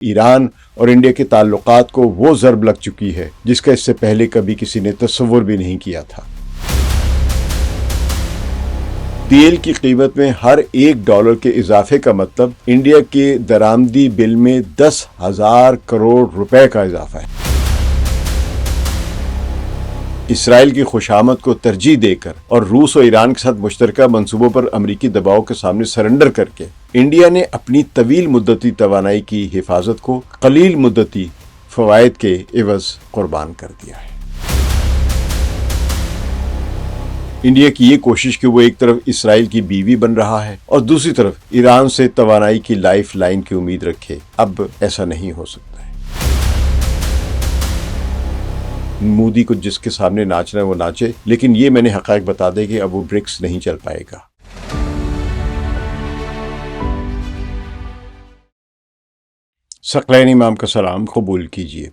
ایران اور انڈیا کے تعلقات کو وہ ضرب لگ چکی ہے جس کا اس سے پہلے کبھی کسی نے تصور بھی نہیں کیا تھا۔ تیل کی قیمت میں ہر $1 کے اضافے کا مطلب انڈیا کے درآمدی بل میں 10,000 کروڑ روپے کا اضافہ ہے۔ اسرائیل کی خوشامد کو ترجیح دے کر اور روس اور ایران کے ساتھ مشترکہ منصوبوں پر امریکی دباؤ کے سامنے سرنڈر کر کے انڈیا نے اپنی طویل مدتی توانائی کی حفاظت کو قلیل مدتی فوائد کے عوض قربان کر دیا ہے۔ انڈیا کی یہ کوشش کہ وہ ایک طرف اسرائیل کی بیوی بن رہا ہے اور دوسری طرف ایران سے توانائی کی لائف لائن کی امید رکھے، اب ایسا نہیں ہو سکتا ہے۔ مودی کو جس کے سامنے ناچنا ہے وہ ناچے، لیکن یہ میں نے حقائق بتا دے کہ اب وہ برکس نہیں چل پائے گا۔ ثقلین امام کا سلام قبول کیجیے۔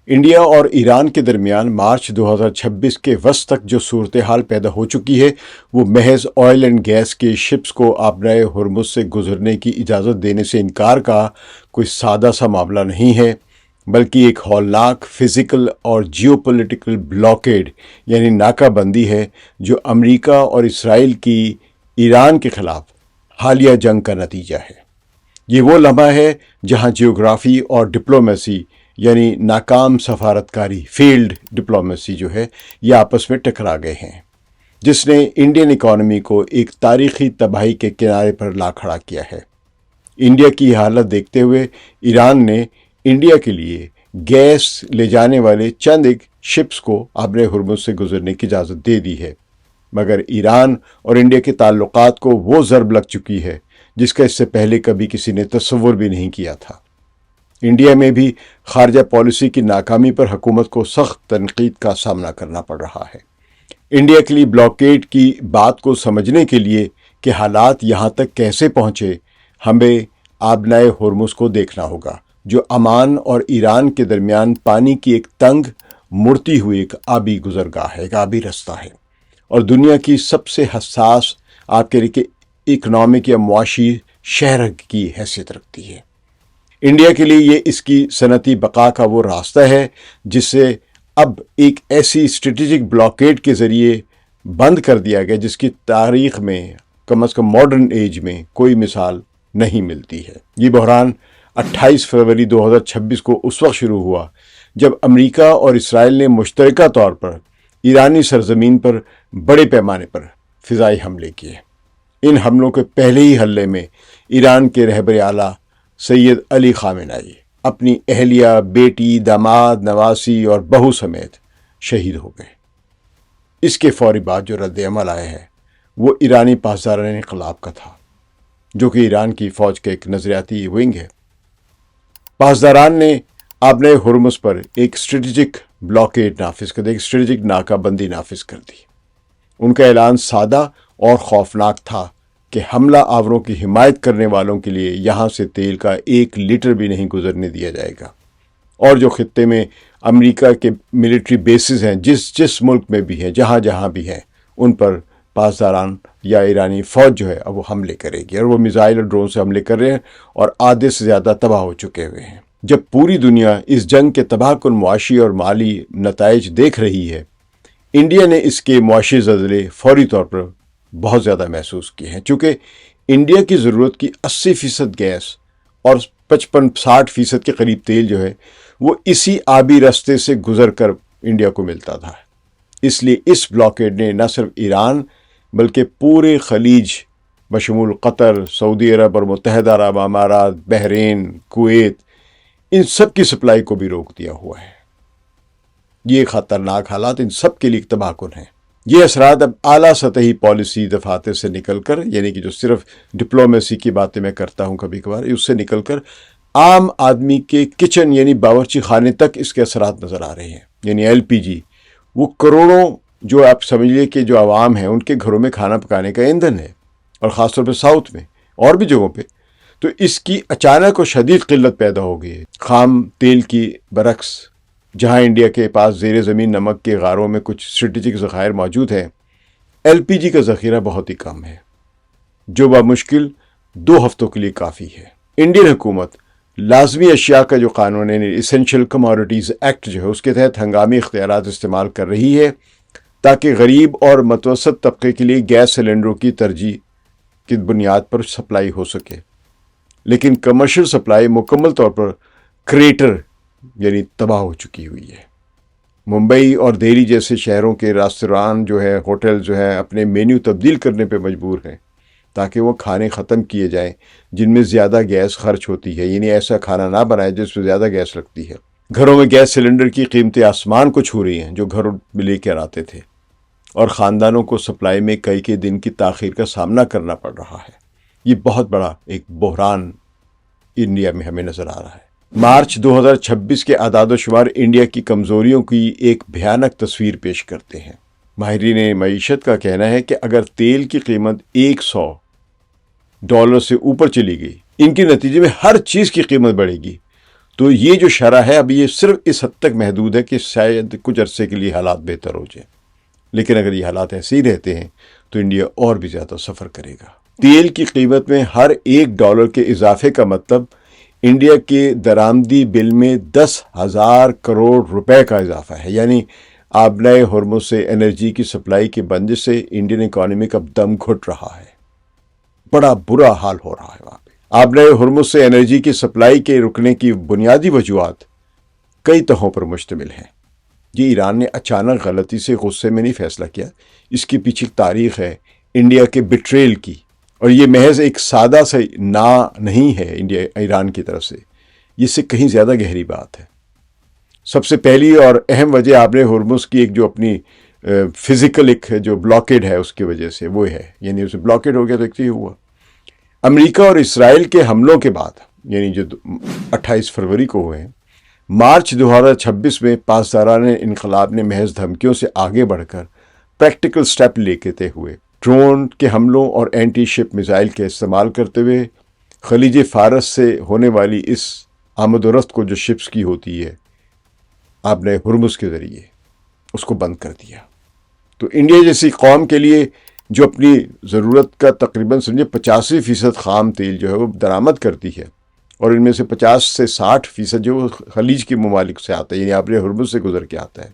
انڈیا اور ایران کے درمیان مارچ 2026 کے وسط تک جو صورتحال پیدا ہو چکی ہے وہ محض آئل اینڈ گیس کے شپس کو آبرائے ہرمز سے گزرنے کی اجازت دینے سے انکار کا کوئی سادہ سا معاملہ نہیں ہے، بلکہ ایک ہولناک فزیکل اور جیو پولیٹیکل بلاکیڈ یعنی ناکہ بندی ہے جو امریکہ اور اسرائیل کی ایران کے خلاف حالیہ جنگ کا نتیجہ ہے۔ یہ وہ لمحہ ہے جہاں جیوگرافی اور ڈپلومیسی یعنی ناکام سفارتکاری فیلڈ ڈپلومیسی جو ہے یہ آپس میں ٹکرا گئے ہیں، جس نے انڈین اکانومی کو ایک تاریخی تباہی کے کنارے پر لا کھڑا کیا ہے۔ انڈیا کی حالت دیکھتے ہوئے ایران نے انڈیا کے لیے گیس لے جانے والے چند ایک شپس کو آبرائے ہرمز سے گزرنے کی اجازت دے دی ہے، مگر ایران اور انڈیا کے تعلقات کو وہ ضرب لگ چکی ہے جس کا اس سے پہلے کبھی کسی نے تصور بھی نہیں کیا تھا۔ انڈیا میں بھی خارجہ پالیسی کی ناکامی پر حکومت کو سخت تنقید کا سامنا کرنا پڑ رہا ہے۔ انڈیا کے لیے بلاکیڈ کی بات کو سمجھنے کے لیے کہ حالات یہاں تک کیسے پہنچے، ہمیں آبنائے ہرمز کو دیکھنا ہوگا، جو عمان اور ایران کے درمیان پانی کی ایک تنگ مڑتی ہوئی ایک آبی گزرگاہ ہے، ایک آبی رستہ ہے، اور دنیا کی سب سے حساس آپ کے لیے اکنامک یا معاشی شہر کی حیثیت رکھتی ہے۔ انڈیا کے لیے یہ اس کی صنعتی بقا کا وہ راستہ ہے جس سے اب ایک ایسی اسٹریٹجک بلاکیڈ کے ذریعے بند کر دیا گیا جس کی تاریخ میں کم از کم ماڈرن ایج میں کوئی مثال نہیں ملتی ہے۔ یہ بحران 28 فروری 2026 کو اس وقت شروع ہوا جب امریکہ اور اسرائیل نے مشترکہ طور پر ایرانی سرزمین پر بڑے پیمانے پر فضائی حملے کیے۔ ان حملوں کے پہلے ہی حملے میں ایران کے رہبر اعلیٰ سید علی خامنہئی اپنی اہلیہ، بیٹی، داماد، نواسی اور بہو سمیت شہید ہو گئے۔ اس کے فوری بعد جو رد عمل آیا ہے وہ ایرانی پاسداران انقلاب کا تھا، جو کہ ایران کی فوج کا ایک نظریاتی ونگ ہے۔ پاسداران نے آبنائے ہرمز پر ایک اسٹریٹجک بلاکیڈ نافذ کر دی، ایک اسٹریٹجک ناکہ بندی نافذ کر دی۔ ان کا اعلان سادہ اور خوفناک تھا کہ حملہ آوروں کی حمایت کرنے والوں کے لیے یہاں سے تیل کا 1 لیٹر بھی نہیں گزرنے دیا جائے گا، اور جو خطے میں امریکہ کے ملٹری بیسز ہیں، جس ملک میں بھی ہیں، جہاں جہاں بھی ہیں، ان پر پاسداران یا ایرانی فوج جو ہے اب وہ حملے کرے گی، اور وہ میزائل اور ڈرون سے حملے کر رہے ہیں اور آدھے سے زیادہ تباہ ہو چکے ہوئے ہیں۔ جب پوری دنیا اس جنگ کے تباہ کن معاشی اور مالی نتائج دیکھ رہی ہے، انڈیا نے اس کے معاشی زلزلے فوری طور پر بہت زیادہ محسوس کیے ہیں، چونکہ انڈیا کی ضرورت کی 80% گیس اور 55-60% کے قریب تیل جو ہے وہ اسی آبی راستے سے گزر کر انڈیا کو ملتا تھا۔ اس لیے اس بلاکیڈ نے نہ صرف ایران بلکہ پورے خلیج بشمول قطر، سعودی عرب اور متحدہ عرب امارات، بحرین، کویت، ان سب کی سپلائی کو بھی روک دیا ہوا ہے۔ یہ خطرناک حالات ان سب کے لیے تباہ کن ہیں۔ یہ اثرات اب اعلیٰ سطحی پالیسی دفاتر سے نکل کر، یعنی کہ جو صرف ڈپلومیسی کی باتیں میں کرتا ہوں کبھی کبھار، اس سے نکل کر عام آدمی کے کچن یعنی باورچی خانے تک اس کے اثرات نظر آ رہے ہیں۔ یعنی LPG وہ کروڑوں، جو آپ سمجھیے کہ جو عوام ہیں ان کے گھروں میں کھانا پکانے کا ایندھن ہے، اور خاص طور پہ ساؤتھ میں اور بھی جگہوں پہ، تو اس کی اچانک اور شدید قلت پیدا ہو گئی ہے۔ خام تیل کی برعکس جہاں انڈیا کے پاس زیر زمین نمک کے غاروں میں کچھ اسٹریٹجک ذخائر موجود ہیں، LPG کا ذخیرہ بہت ہی کم ہے، جو بمشکل 2 ہفتوں کے لیے کافی ہے۔ انڈین حکومت لازمی اشیاء کا جو قانون ہے اسینشل کموڈیٹیز ایکٹ جو ہے اس کے تحت ہنگامی اختیارات استعمال کر رہی ہے تاکہ غریب اور متوسط طبقے کے لیے گیس سلنڈروں کی ترجیح کی بنیاد پر سپلائی ہو سکے، لیکن کمرشل سپلائی مکمل طور پر کریٹر یعنی تباہ ہو چکی ہوئی ہے۔ ممبئی اور دہلی جیسے شہروں کے ریستوران جو ہے، ہوٹل جو ہے، اپنے مینیو تبدیل کرنے پہ مجبور ہیں تاکہ وہ کھانے ختم کیے جائیں جن میں زیادہ گیس خرچ ہوتی ہے، یعنی ایسا کھانا نہ بنائے جس میں زیادہ گیس لگتی ہے۔ گھروں میں گیس سلنڈر کی قیمتیں آسمان کو چھو رہی ہیں جو گھروں میں لے کر آتے تھے، اور خاندانوں کو سپلائی میں کئی دن کی تاخیر کا سامنا کرنا پڑ رہا ہے۔ یہ بہت بڑا ایک بحران انڈیا میں ہمیں نظر آ رہا ہے۔ مارچ 2026 کے اعداد و شمار انڈیا کی کمزوریوں کی ایک بھیانک تصویر پیش کرتے ہیں۔ ماہرین معیشت کا کہنا ہے کہ اگر تیل کی قیمت $100 سے اوپر چلی گئی، ان کے نتیجے میں ہر چیز کی قیمت بڑھے گی، تو یہ جو شرح ہے اب یہ صرف اس حد تک محدود ہے کہ شاید کچھ عرصے کے لیے حالات بہتر ہو جائیں، لیکن اگر یہ حالات ایسے ہی رہتے ہیں تو انڈیا اور بھی زیادہ سفر کرے گا۔ تیل کی قیمت میں ہر $1 کے اضافے کا مطلب انڈیا کے درآمدی بل میں 10,000 کروڑ روپے کا اضافہ ہے، یعنی آبلۂ ہرمز سے انرجی کی سپلائی کی بندش سے انڈین اکانومی کا دم گھٹ رہا ہے۔ بڑا برا حال ہو رہا ہے وہاں پہ۔ آبلۂ ہرمز سے انرجی کی سپلائی کے رکنے کی بنیادی وجوہات کئی تہوں پر مشتمل ہیں۔ یہ ایران نے اچانک غلطی سے غصے میں نہیں فیصلہ کیا، اس کے پیچھے ایک تاریخ ہے انڈیا کے بٹریل کی، اور یہ محض ایک سادہ سا نہیں ہے انڈیا ایران کی طرف سے، یہ سے کہیں زیادہ گہری بات ہے۔ سب سے پہلی اور اہم وجہ آبلۂ ہرمز کی ایک جو اپنی فزیکل ایک جو بلاکیڈ ہے اس کی وجہ سے وہ ہے، یعنی اسے بلاکیڈ ہو گیا تو ایک ہوا امریکہ اور اسرائیل کے حملوں کے بعد، یعنی جو 28 فروری کو ہوئے ہیں، مارچ 2026 میں پاسداران انقلاب نے محض دھمکیوں سے آگے بڑھ کر پریکٹیکل سٹیپ لیتے ہوئے ڈرون کے حملوں اور اینٹی شپ میزائل کے استعمال کرتے ہوئے خلیج فارس سے ہونے والی اس آمد و رفت کو جو شپس کی ہوتی ہے آبلۂ ہرمز کے ذریعے اس کو بند کر دیا۔ تو انڈیا جیسی قوم کے لیے جو اپنی ضرورت کا تقریباً سمجھے 85% خام تیل جو ہے وہ درآمد کرتی ہے، اور ان میں سے 50 سے 60% جو خلیج کے ممالک سے آتا ہے، یعنی آبلۂ ہرمز سے گزر کے آتا ہے،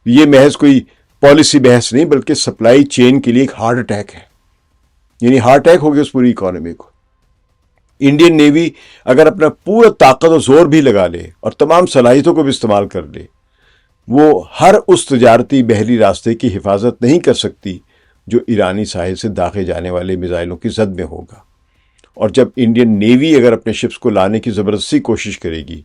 یہ محض کوئی پالیسی بحث نہیں بلکہ سپلائی چین کے لیے ایک ہارٹ اٹیک ہے، یعنی ہارٹ اٹیک ہو گیا اس پوری اکانومی کو۔ انڈین نیوی اگر اپنا پورا طاقت و زور بھی لگا لے اور تمام صلاحیتوں کو بھی استعمال کر لے، وہ ہر اس تجارتی بحری راستے کی حفاظت نہیں کر سکتی جو ایرانی ساحل سے داغے جانے والے میزائلوں کی زد میں ہوگا۔ اور جب انڈین نیوی اگر اپنے شپس کو لانے کی زبردستی کوشش کرے گی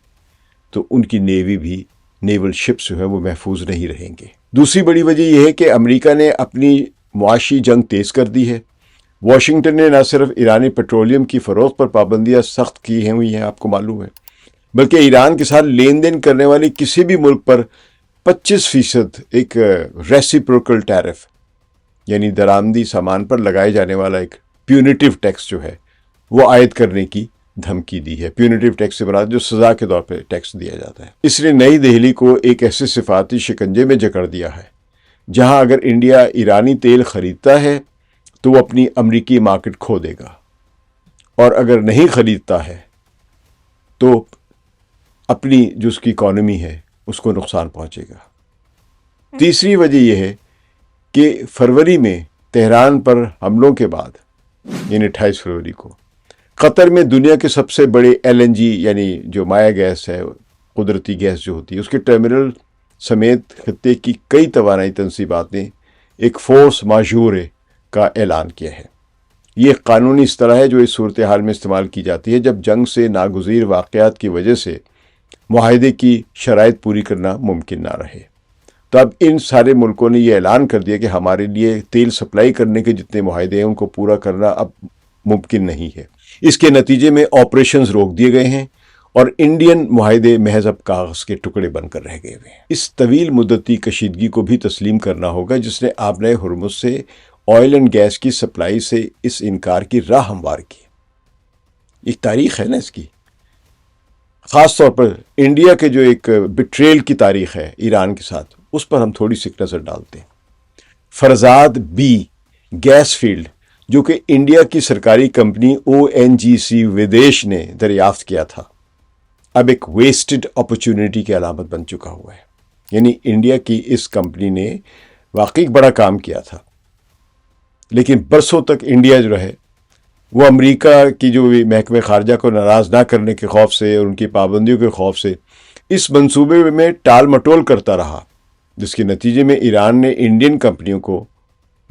تو ان کی نیوی بھی نیول شپس جو ہیں وہ محفوظ نہیں رہیں گے۔ دوسری بڑی وجہ یہ ہے کہ امریکہ نے اپنی معاشی جنگ تیز کر دی ہے۔ واشنگٹن نے نہ صرف ایرانی پیٹرولیم کی فروخت پر پابندیاں سخت کی ہوئی ہیں، آپ کو معلوم ہے، بلکہ ایران کے ساتھ لین دین کرنے والی کسی بھی ملک پر 25% ایک ریسیپروکل ٹیرف، یعنی درآمدی سامان پر لگائے جانے والا ایک پیونیٹیو ٹیکس جو ہے وہ عائد کرنے کی دھمکی دی ہے۔ پیونیٹیو ٹیکس سے مراد جو سزا کے طور پہ ٹیکس دیا جاتا ہے۔ اس نے نئی دہلی کو ایک ایسے صفاتی شکنجے میں جکڑ دیا ہے جہاں اگر انڈیا ایرانی تیل خریدتا ہے تو وہ اپنی امریکی مارکیٹ کھو دے گا، اور اگر نہیں خریدتا ہے تو اپنی جو اس کی اکانومی ہے اس کو نقصان پہنچے گا۔ تیسری وجہ یہ ہے کہ فروری میں تہران پر حملوں کے بعد، یعنی 28 فروری کو، قطر میں دنیا کے سب سے بڑے LNG یعنی جو مائع گیس ہے، قدرتی گیس جو ہوتی ہے، اس کے ٹرمینل سمیت خطے کی کئی توانائی تنصیبات نے ایک فورس ماجورے کا اعلان کیا ہے۔ یہ ایک قانونی اصطلاح ہے جو اس صورتحال میں استعمال کی جاتی ہے جب جنگ سے ناگزیر واقعات کی وجہ سے معاہدے کی شرائط پوری کرنا ممکن نہ رہے۔ تو اب ان سارے ملکوں نے یہ اعلان کر دیا کہ ہمارے لیے تیل سپلائی کرنے کے جتنے معاہدے ہیں ان کو پورا کرنا اب ممکن نہیں ہے۔ اس کے نتیجے میں آپریشنز روک دیے گئے ہیں اور انڈین معاہدے محض اب کاغذ کے ٹکڑے بن کر رہ گئے ہوئے ہیں۔ اس طویل مدتی کشیدگی کو بھی تسلیم کرنا ہوگا جس نے آبلۂ ہرمز سے آئل اینڈ گیس کی سپلائی سے اس انکار کی راہ ہموار کی۔ ایک تاریخ ہے نا اس کی، خاص طور پر انڈیا کے جو ایک بٹریل کی تاریخ ہے ایران کے ساتھ، اس پر ہم تھوڑی سی نظر ڈالتے ہیں۔ فرزاد بی گیس فیلڈ جو کہ انڈیا کی سرکاری کمپنی ONGC ودیش نے دریافت کیا تھا، اب ایک ویسٹڈ اپرچونٹی کی علامت بن چکا ہوا ہے. یعنی انڈیا کی اس کمپنی نے واقعی بڑا کام کیا تھا، لیکن برسوں تک انڈیا جو ہے وہ امریکہ کی جو محکمہ خارجہ کو ناراض نہ کرنے کے خوف سے اور ان کی پابندیوں کے خوف سے اس منصوبے میں ٹال مٹول کرتا رہا، جس کے نتیجے میں ایران نے انڈین کمپنیوں کو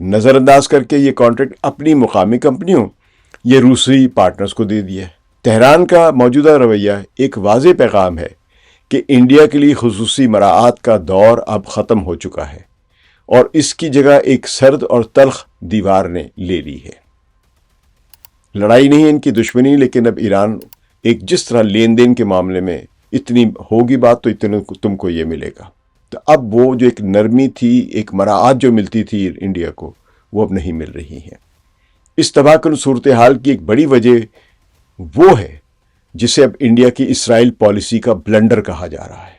نظر انداز کر کے یہ کانٹریکٹ اپنی مقامی کمپنیوں یہ روسی پارٹنرز کو دے دیا ہے. تہران کا موجودہ رویہ ایک واضح پیغام ہے کہ انڈیا کے لیے خصوصی مراعات کا دور اب ختم ہو چکا ہے اور اس کی جگہ ایک سرد اور تلخ دیوار نے لے لی ہے. لڑائی نہیں ان کی دشمنی، لیکن اب ایران ایک جس طرح لین دین کے معاملے میں اتنی ہوگی بات تو اتنے تم کو یہ ملے گا، تو اب وہ جو ایک نرمی تھی، ایک مراعات جو ملتی تھی انڈیا کو، وہ اب نہیں مل رہی ہے. اس تباہ کن صورتحال کی ایک بڑی وجہ وہ ہے جسے اب انڈیا کی اسرائیل پالیسی کا بلنڈر کہا جا رہا ہے.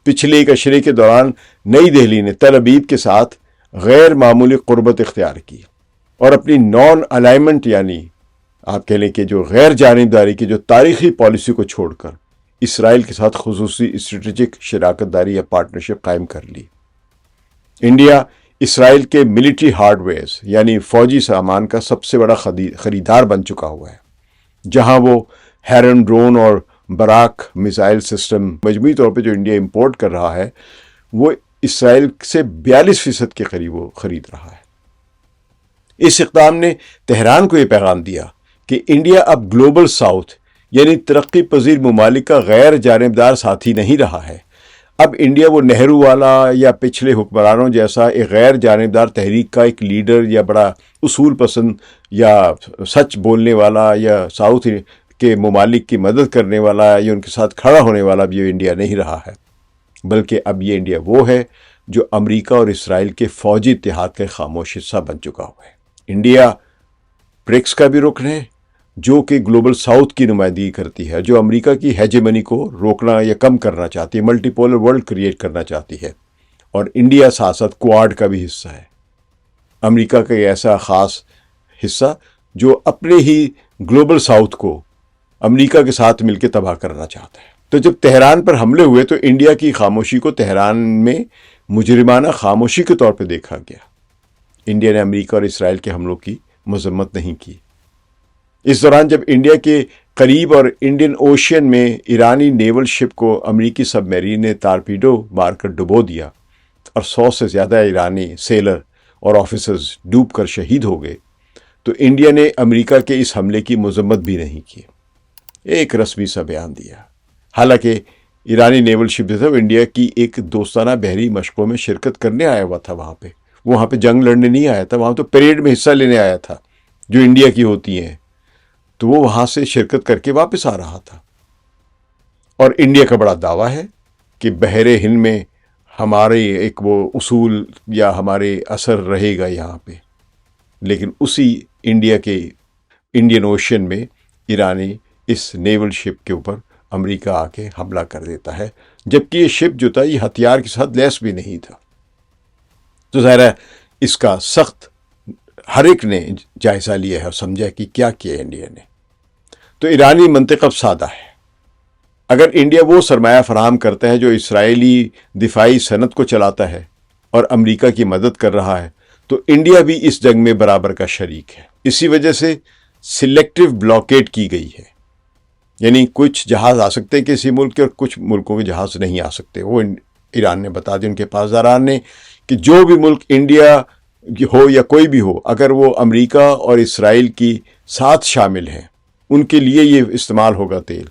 پچھلے ایک عشرے کے دوران نئی دہلی نے تل ابیب کے ساتھ غیر معمولی قربت اختیار کی اور اپنی نان الائنمنٹ یعنی آپ کہہ لیں کہ جو غیر جانبداری کی جو تاریخی پالیسی کو چھوڑ کر اسرائیل کے ساتھ خصوصی اسٹریٹجک شراکت داری یا پارٹنرشپ قائم کر لی. انڈیا اسرائیل کے ملٹری ہارڈ ویئرز یعنی فوجی سامان کا سب سے بڑا خریدار بن چکا ہوا ہے، جہاں وہ ہیرن ڈرون اور براک میزائل سسٹم مجموعی طور پہ جو انڈیا امپورٹ کر رہا ہے وہ اسرائیل سے 42% کے قریب وہ خرید رہا ہے. اس اقدام نے تہران کو یہ پیغام دیا کہ انڈیا اب گلوبل ساؤتھ یعنی ترقی پذیر ممالک کا غیر جانبدار ساتھی نہیں رہا ہے. اب انڈیا وہ نہرو والا یا پچھلے حکمرانوں جیسا ایک غیر جانبدار تحریک کا ایک لیڈر یا بڑا اصول پسند یا سچ بولنے والا یا ساؤتھ کے ممالک کی مدد کرنے والا یا ان کے ساتھ کھڑا ہونے والا بھی یہ انڈیا نہیں رہا ہے، بلکہ اب یہ انڈیا وہ ہے جو امریکہ اور اسرائیل کے فوجی اتحاد کا خاموش حصہ بن چکا ہوا ہے. انڈیا برکس کا بھی رکن ہے جو کہ گلوبل ساؤتھ کی نمائندگی کرتی ہے، جو امریکہ کی ہیجمنی کو روکنا یا کم کرنا چاہتی ہے، ملٹی پولر ورلڈ کریٹ کرنا چاہتی ہے. اور انڈیا ساتھ ساتھ کوآڈ کا بھی حصہ ہے، امریکہ کا ایک ایسا خاص حصہ جو اپنے ہی گلوبل ساؤتھ کو امریکہ کے ساتھ مل کے تباہ کرنا چاہتا ہے. تو جب تہران پر حملے ہوئے تو انڈیا کی خاموشی کو تہران میں مجرمانہ خاموشی کے طور پہ دیکھا گیا. انڈیا نے امریکہ اور اسرائیل کے حملوں کی مذمت نہیں کی. اس دوران جب انڈیا کے قریب اور انڈین اوشین میں ایرانی نیول شپ کو امریکی سب میرین نے تارپیڈو مار کر ڈبو دیا اور 100 سے زیادہ ایرانی سیلر اور آفیسرز ڈوب کر شہید ہو گئے، تو انڈیا نے امریکہ کے اس حملے کی مذمت بھی نہیں کی، ایک رسمی سا بیان دیا. حالانکہ ایرانی نیول شپ جو تھا وہ انڈیا کی ایک دوستانہ بحری مشقوں میں شرکت کرنے آیا ہوا تھا. وہاں پہ جنگ لڑنے نہیں آیا تھا، وہاں تو پریڈ میں حصہ لینے آیا تھا جو انڈیا کی ہوتی ہیں، تو وہ وہاں سے شرکت کر کے واپس آ رہا تھا. اور انڈیا کا بڑا دعویٰ ہے کہ بحر ہند میں ہمارے ایک وہ اصول یا ہمارے اثر رہے گا یہاں پہ، لیکن اسی انڈیا کے انڈین اوشین میں ایرانی اس نیول شپ کے اوپر امریکہ آ کے حملہ کر دیتا ہے، جبکہ یہ شپ جو تھا یہ ہتھیار کے ساتھ لیس بھی نہیں تھا. تو ظاہر ہے اس کا سخت ہر ایک نے جائزہ لیا ہے اور سمجھا کہ کیا کیا انڈیا نے. تو ایرانی منطق اب سادہ ہے. اگر انڈیا وہ سرمایہ فراہم کرتا ہے جو اسرائیلی دفاعی صنعت کو چلاتا ہے اور امریکہ کی مدد کر رہا ہے، تو انڈیا بھی اس جنگ میں برابر کا شریک ہے. اسی وجہ سے سلیکٹیو بلاکیڈ کی گئی ہے، یعنی کچھ جہاز آ سکتے ہیں کسی ملک کے اور کچھ ملکوں کے جہاز نہیں آ سکتے. وہ ایران نے بتا دیا ان کے پاسداران نے کہ جو بھی ملک انڈیا ہو یا کوئی بھی ہو، اگر وہ امریکہ اور اسرائیل کی ساتھ شامل ہیں، ان کے لیے یہ استعمال ہوگا تیل،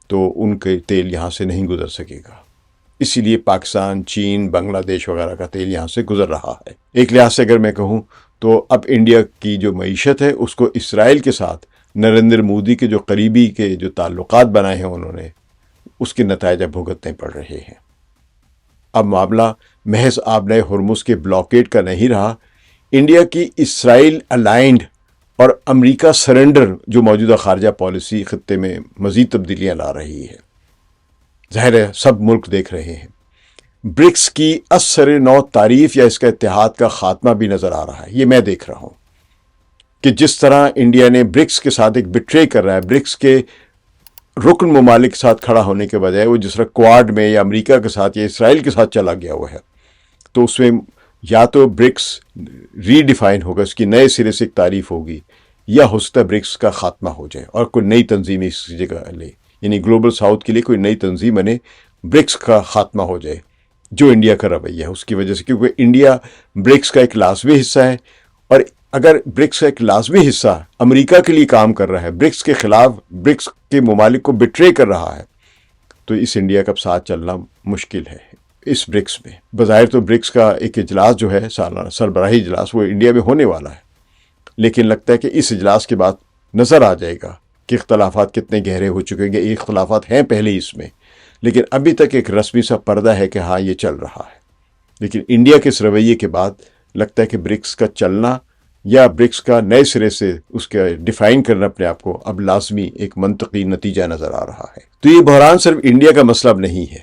تو ان کے تیل یہاں سے نہیں گزر سکے گا. اسی لیے پاکستان، چین، بنگلہ دیش وغیرہ کا تیل یہاں سے گزر رہا ہے. ایک لحاظ سے اگر میں کہوں تو اب انڈیا کی جو معیشت ہے اس کو اسرائیل کے ساتھ نریندر مودی کے جو قریبی کے جو تعلقات بنائے ہیں انہوں نے، اس کے نتائج بھگتنے پڑ رہے ہیں. اب معاملہ محض آبنائے ہرمز کے بلاکیڈ کا نہیں رہا. انڈیا کی اسرائیل الائنڈ اور امریکہ سرنڈر جو موجودہ خارجہ پالیسی خطے میں مزید تبدیلیاں لا رہی ہے. ظاہر ہے سب ملک دیکھ رہے ہیں. برکس کی اثر نو تعریف یا اس کا اتحاد کا خاتمہ بھی نظر آ رہا ہے. یہ میں دیکھ رہا ہوں کہ جس طرح انڈیا نے برکس کے ساتھ ایک بٹرے کر رہا ہے، برکس کے رکن ممالک کے ساتھ کھڑا ہونے کے بجائے وہ جس طرح کوارڈ میں یا امریکہ کے ساتھ یا اسرائیل کے ساتھ چلا گیا ہوا ہے، تو اس میں یا تو برکس ری ڈیفائن ہوگا، اس کی نئے سرے سے ایک تعریف ہوگی، یا ہو سکتا ہے برکس کا خاتمہ ہو جائے اور کوئی نئی تنظیم اس کی جگہ لے، یعنی گلوبل ساؤتھ کے لیے کوئی نئی تنظیم بنے، برکس کا خاتمہ ہو جائے، جو انڈیا کا رویہ ہے اس کی وجہ سے، کیونکہ انڈیا برکس کا ایک لازمی حصہ ہے، اور اگر برکس کا ایک لازمی حصہ امریکہ کے لیے کام کر رہا ہے، برکس کے خلاف برکس کے ممالک کو بٹرے کر رہا ہے، تو اس انڈیا کا ساتھ چلنا مشکل ہے اس برکس میں۔ بظاہر تو برکس کا ایک اجلاس جو ہے سالانہ سربراہی اجلاس، وہ انڈیا میں ہونے والا ہے، لیکن لگتا ہے کہ اس اجلاس کے بعد نظر آ جائے گا کہ اختلافات کتنے گہرے ہو چکے ہیں۔ اختلافات ہیں پہلے ہی اس میں، لیکن ابھی تک ایک رسمی سا پردہ ہے کہ ہاں یہ چل رہا ہے، لیکن انڈیا کے اس رویے کے بعد لگتا ہے کہ برکس کا چلنا یا برکس کا نئے سرے سے اس کا ڈیفائن کرنا اپنے آپ کو اب لازمی ایک منطقی نتیجہ نظر آ رہا ہے۔ تو یہ بحران صرف انڈیا کا مسئلہ اب نہیں ہے،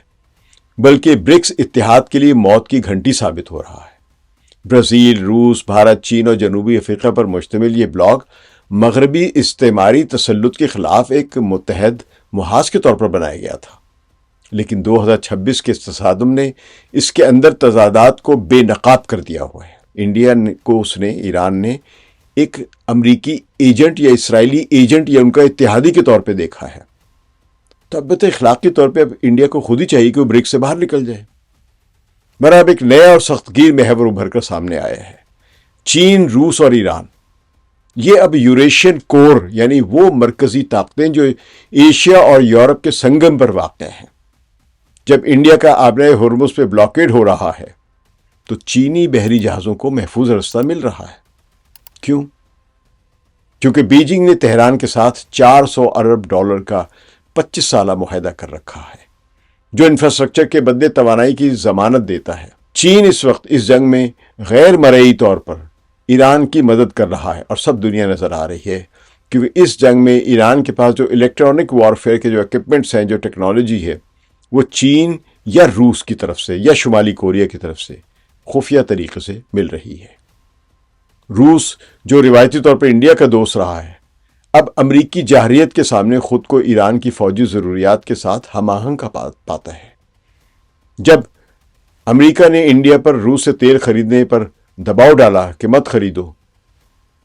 بلکہ برکس اتحاد کے لیے موت کی گھنٹی ثابت ہو رہا ہے۔ برازیل، روس، بھارت، چین اور جنوبی افریقہ پر مشتمل یہ بلاک مغربی استعماری تسلط کے خلاف ایک متحد محاذ کے طور پر بنایا گیا تھا، لیکن 2026 کے تصادم نے اس کے اندر تضادات کو بے نقاب کر دیا ہوا ہے۔ انڈیا کو ایران نے ایک امریکی ایجنٹ یا اسرائیلی ایجنٹ یا ان کا اتحادی کے طور پہ دیکھا ہے، تو اب اخلاقی طور پہ اب انڈیا کو خود ہی چاہیے کہ وہ برکس سے باہر نکل جائے۔ مگر اب ایک نیا اور سخت گیر محور ابھر کر سامنے آیا ہے۔ چین، روس اور ایران، یہ اب یوریشین کور یعنی وہ مرکزی طاقتیں جو ایشیا اور یورپ کے سنگم پر واقع ہیں۔ جب انڈیا کا آبرۂ ہرمز پہ بلاکیڈ ہو رہا ہے تو چینی بحری جہازوں کو محفوظ رستہ مل رہا ہے۔ کیوں؟ کیونکہ بیجنگ نے تہران کے ساتھ $400 ارب کا 25 سالہ معاہدہ کر رکھا ہے، جو انفراسٹرکچر کے بدلے توانائی کی ضمانت دیتا ہے۔ چین اس وقت اس جنگ میں غیر مرئی طور پر ایران کی مدد کر رہا ہے، اور سب دنیا نظر آ رہی ہے، کیونکہ اس جنگ میں ایران کے پاس جو الیکٹرانک وارفیئر کے جو ایکوپمنٹس ہیں، جو ٹیکنالوجی ہے، وہ چین یا روس کی طرف سے یا شمالی کوریا کی طرف سے خفیہ طریقے سے مل رہی ہے۔ روس جو روایتی طور پر انڈیا کا دوست رہا ہے، اب امریکی جارحیت کے سامنے خود کو ایران کی فوجی ضروریات کے ساتھ ہم آہنگ پاتا ہے۔ جب امریکہ نے انڈیا پر روس سے تیل خریدنے پر دباؤ ڈالا کہ مت خریدو،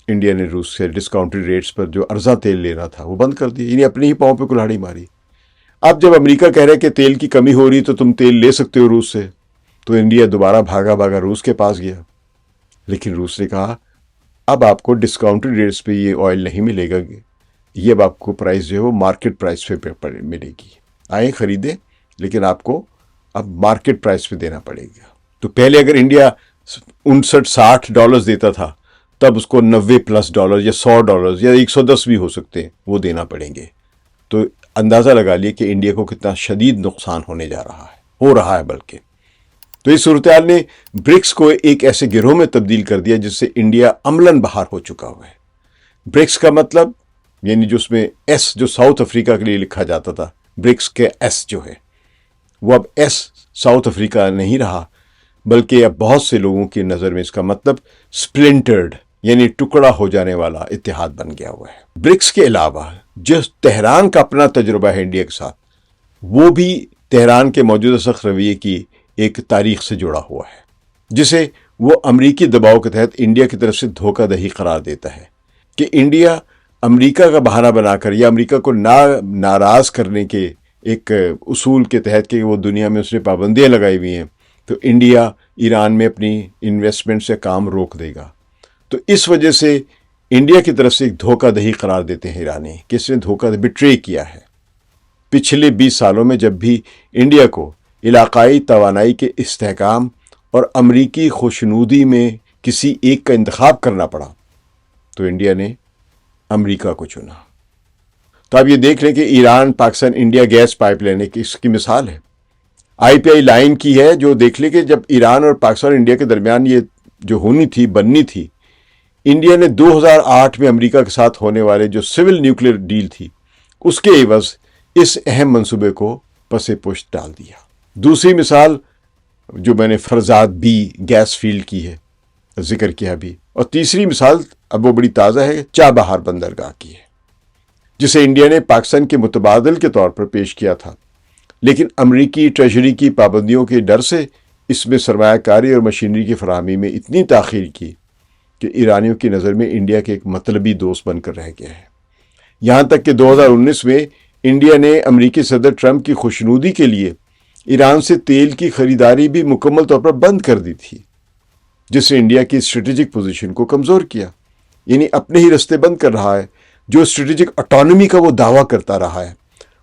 انڈیا نے روس سے ڈسکاؤنٹڈ ریٹس پر جو ارزاں تیل لے رہا تھا وہ بند کر دیا، یعنی اپنے ہی پاؤں پہ کلہاڑی ماری۔ اب جب امریکہ کہہ رہا ہے کہ تیل کی کمی ہو رہی تو تم تیل لے سکتے ہو روس سے، تو انڈیا دوبارہ بھاگا روس کے پاس گیا، لیکن روس نے کہا اب آپ کو ڈسکاؤنٹڈ ریٹس پہ یہ آئل نہیں ملے گا، یہ اب آپ کو پرائس جو ہے وہ مارکیٹ پرائس پہ ملے گی، آئیں خریدیں لیکن آپ کو اب مارکیٹ پرائس پہ دینا پڑے گا۔ تو پہلے اگر انڈیا $59-60 دیتا تھا، تب اس کو $90+ یا $100 یا $110 بھی ہو سکتے ہیں وہ دینا پڑیں گے۔ تو اندازہ لگا لیے کہ انڈیا کو کتنا شدید نقصان ہونے جا رہا ہے، ہو رہا ہے بلکہ۔ تو اس صورتحال نے برکس کو ایک ایسے گروہ میں تبدیل کر دیا جس سے انڈیا عملاً باہر ہو چکا ہوا ہے۔ برکس کا مطلب یعنی جو اس میں ایس جو ساؤتھ افریقہ کے لیے لکھا جاتا تھا، برکس کے ایس جو ہے وہ اب ایس ساؤتھ افریقہ نہیں رہا، بلکہ اب بہت سے لوگوں کی نظر میں اس کا مطلب سپلنٹرڈ یعنی ٹکڑا ہو جانے والا اتحاد بن گیا ہوا ہے۔ برکس کے علاوہ جو تہران کا اپنا تجربہ ہے انڈیا کے ساتھ، وہ بھی تہران کے موجودہ سخت رویے کی ایک تاریخ سے جڑا ہوا ہے، جسے وہ امریکی دباؤ کے تحت انڈیا کی طرف سے دھوکہ دہی قرار دیتا ہے کہ انڈیا امریکہ کا بہانہ بنا کر یا امریکہ کو ناراض کرنے کے ایک اصول کے تحت کہ وہ دنیا میں اس نے پابندیاں لگائی ہوئی ہیں، تو انڈیا ایران میں اپنی انویسٹمنٹ سے کام روک دے گا۔ تو اس وجہ سے انڈیا کی طرف سے ایک دھوکہ دہی قرار دیتے ہیں ایرانی کہ اس نے دھوکہ بٹرے کیا ہے۔ پچھلے 20 سالوں میں جب بھی انڈیا کو علاقائی توانائی کے استحکام اور امریکی خوشنودی میں کسی ایک کا انتخاب کرنا پڑا تو انڈیا نے امریکہ کو چنا۔ تو آپ یہ دیکھ لیں کہ Iran Pakistan India gas pipeline ایک اس کی مثال ہے، IPI لائن کی ہے، جو دیکھ لیں کہ جب ایران اور پاکستان اور انڈیا کے درمیان یہ جو ہونی تھی بننی تھی، انڈیا نے 2008 میں امریکہ کے ساتھ ہونے والے جو سول نیوکلیر ڈیل تھی اس کے عوض اس اہم منصوبے کو پس پشت ڈال دیا۔ دوسری مثال جو میں نے فرزاد بی گیس فیلڈ کی ہے، ذکر کیا بھی، اور تیسری مثال اب وہ بڑی تازہ ہے، چابہار بندرگاہ کی ہے۔ جسے انڈیا نے پاکستان کے متبادل کے طور پر پیش کیا تھا، لیکن امریکی ٹریجری کی پابندیوں کے ڈر سے اس میں سرمایہ کاری اور مشینری کی فراہمی میں اتنی تاخیر کی کہ ایرانیوں کی نظر میں انڈیا کے ایک مطلبی دوست بن کر رہ گیا ہے۔ یہاں تک کہ 2019 میں انڈیا نے امریکی صدر ٹرمپ کی خوشنودی کے لیے ایران سے تیل کی خریداری بھی مکمل طور پر بند کر دی تھی، جس نے انڈیا کی اسٹریٹجک پوزیشن کو کمزور کیا، یعنی اپنے ہی رستے بند کر رہا ہے۔ جو اسٹریٹجک اٹانومی کا وہ دعویٰ کرتا رہا ہے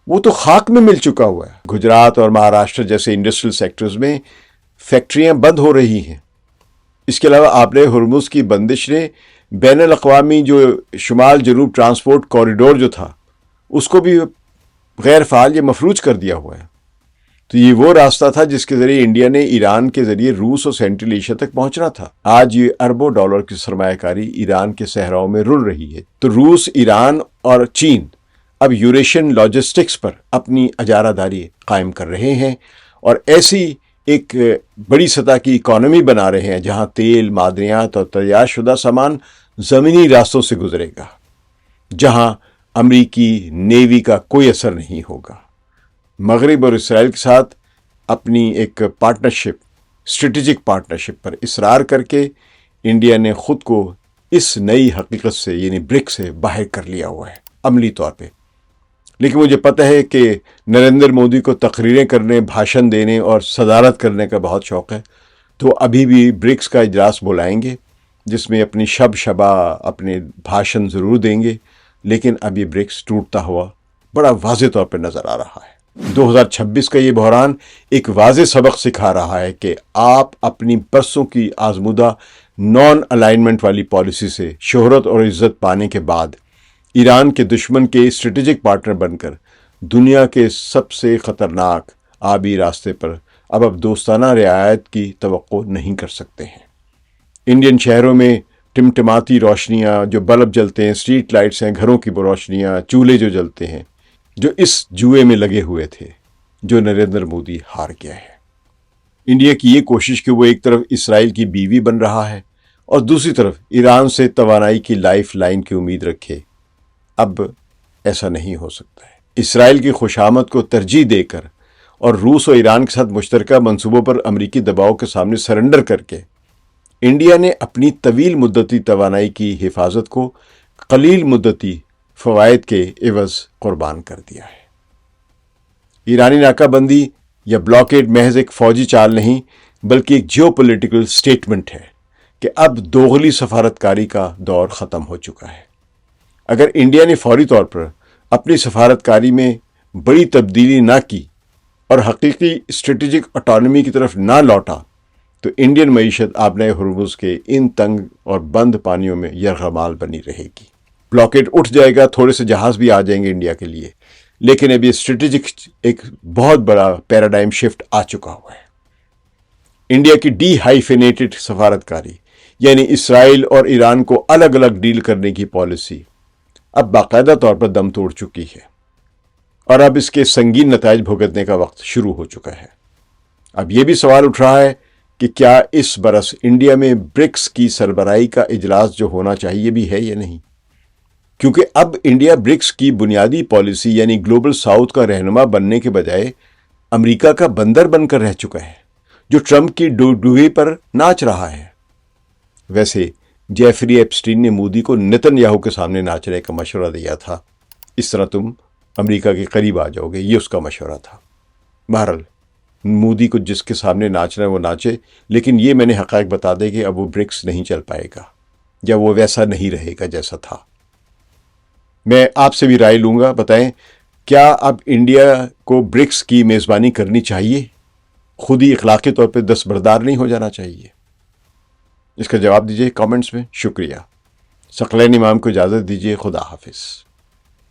وہ تو خاک میں مل چکا ہوا ہے۔ گجرات اور مہاراشٹر جیسے انڈسٹریل سیکٹرز میں فیکٹریاں بند ہو رہی ہیں۔ اس کے علاوہ آبِ ہرمز کی بندش نے بین الاقوامی جو شمال جنوب ٹرانسپورٹ کوریڈور جو تھا اس کو بھی غیر فعال یا مفلوج کر دیا ہوا ہے۔ تو یہ وہ راستہ تھا جس کے ذریعے انڈیا نے ایران کے ذریعے روس اور سینٹرل ایشیا تک پہنچنا تھا۔ آج یہ اربوں ڈالر کی سرمایہ کاری ایران کے صحراؤں میں رل رہی ہے۔ تو روس، ایران اور چین اب یوریشین لاجسٹکس پر اپنی اجارہ داری قائم کر رہے ہیں اور ایسی ایک بڑی سطح کی اکانومی بنا رہے ہیں جہاں تیل، معدنیات اور تیار شدہ سامان زمینی راستوں سے گزرے گا، جہاں امریکی نیوی کا کوئی اثر نہیں ہوگا۔ مغرب اور اسرائیل کے ساتھ اپنی ایک پارٹنرشپ، اسٹریٹجک پارٹنرشپ پر اصرار کر کے انڈیا نے خود کو اس نئی حقیقت سے یعنی برک سے باہر کر لیا ہوا ہے عملی طور پہ۔ لیکن مجھے پتہ ہے کہ نریندر مودی کو تقریریں کرنے، بھاشن دینے اور صدارت کرنے کا بہت شوق ہے، تو ابھی بھی برکس کا اجلاس بلائیں گے جس میں اپنی شبہ اپنے بھاشن ضرور دیں گے، لیکن اب یہ برکس ٹوٹتا ہوا بڑا واضح طور پہ نظر آ رہا ہے۔ 2026 کا یہ بحران ایک واضح سبق سکھا رہا ہے کہ آپ اپنی برسوں کی آزمودہ نان الائنمنٹ والی پالیسی سے شہرت اور عزت پانے کے بعد ایران کے دشمن کے اسٹریٹجک پارٹنر بن کر دنیا کے سب سے خطرناک آبی راستے پر اب دوستانہ رعایت کی توقع نہیں کر سکتے ہیں۔ انڈین شہروں میں ٹمٹماتی روشنیاں جو بلب جلتے ہیں، اسٹریٹ لائٹس ہیں، گھروں کی روشنیاں، چولہے جو جلتے ہیں، جو اس جوئے میں لگے ہوئے تھے جو نریندر مودی ہار گیا ہے۔ انڈیا کی یہ کوشش کہ وہ ایک طرف اسرائیل کی بیوی بن رہا ہے اور دوسری طرف ایران سے توانائی کی لائف لائن کی امید رکھے، اب ایسا نہیں ہو سکتا ہے۔ اسرائیل کی خوشامد کو ترجیح دے کر اور روس اور ایران کے ساتھ مشترکہ منصوبوں پر امریکی دباؤ کے سامنے سرنڈر کر کے انڈیا نے اپنی طویل مدتی توانائی کی حفاظت کو قلیل مدتی فوائد کے عوض قربان کر دیا ہے۔ ایرانی ناکہ بندی یا بلاکیڈ محض ایک فوجی چال نہیں بلکہ ایک جیو پولیٹیکل سٹیٹمنٹ ہے کہ اب دوغلی سفارتکاری کا دور ختم ہو چکا ہے۔ اگر انڈیا نے فوری طور پر اپنی سفارتکاری میں بڑی تبدیلی نہ کی اور حقیقی اسٹریٹجک اٹانومی کی طرف نہ لوٹا تو انڈین معیشت آبِ ہرمز کے ان تنگ اور بند پانیوں میں یرغمال بنی رہے گی۔ بلاکیڈ اٹھ جائے گا، تھوڑے سے جہاز بھی آ جائیں گے انڈیا کے لیے، لیکن اب یہ اسٹریٹجک ایک بہت بڑا پیراڈائم شفٹ آ چکا ہوا ہے۔ انڈیا کی ڈی ہائیفینیٹڈ سفارتکاری یعنی اسرائیل اور ایران کو الگ الگ ڈیل کرنے کی پالیسی اب باقاعدہ طور پر دم توڑ چکی ہے اور اب اس کے سنگین نتائج بھگتنے کا وقت شروع ہو چکا ہے۔ اب یہ بھی سوال اٹھ رہا ہے کہ کیا اس برس انڈیا میں برکس کی سربراہی کا اجلاس جو ہونا چاہیے بھی ہے یا نہیں، کیونکہ اب انڈیا برکس کی بنیادی پالیسی یعنی گلوبل ساؤتھ کا رہنما بننے کے بجائے امریکہ کا بندر بن کر رہ چکا ہے جو ٹرمپ کی ڈوئی پر ناچ رہا ہے۔ ویسے جیفری ایپسٹین نے مودی کو نتن یاہو کے سامنے ناچنے کا مشورہ دیا تھا، اس طرح تم امریکہ کے قریب آ جاؤ گے، یہ اس کا مشورہ تھا۔ بہرحال مودی کو جس کے سامنے ناچنا ہے وہ ناچے، لیکن یہ میں نے حقائق بتا دے کہ اب وہ برکس نہیں چل پائے گا یا وہ ویسا نہیں رہے گا جیسا تھا۔ میں آپ سے بھی رائے لوں گا، بتائیں کیا اب انڈیا کو برکس کی میزبانی کرنی چاہیے؟ خود ہی اخلاقی طور پہ دستبردار نہیں ہو جانا چاہیے؟ اس کا جواب دیجیے کامنٹس میں۔ شکریہ۔ ثقلین امام کو اجازت دیجیے۔ خدا حافظ۔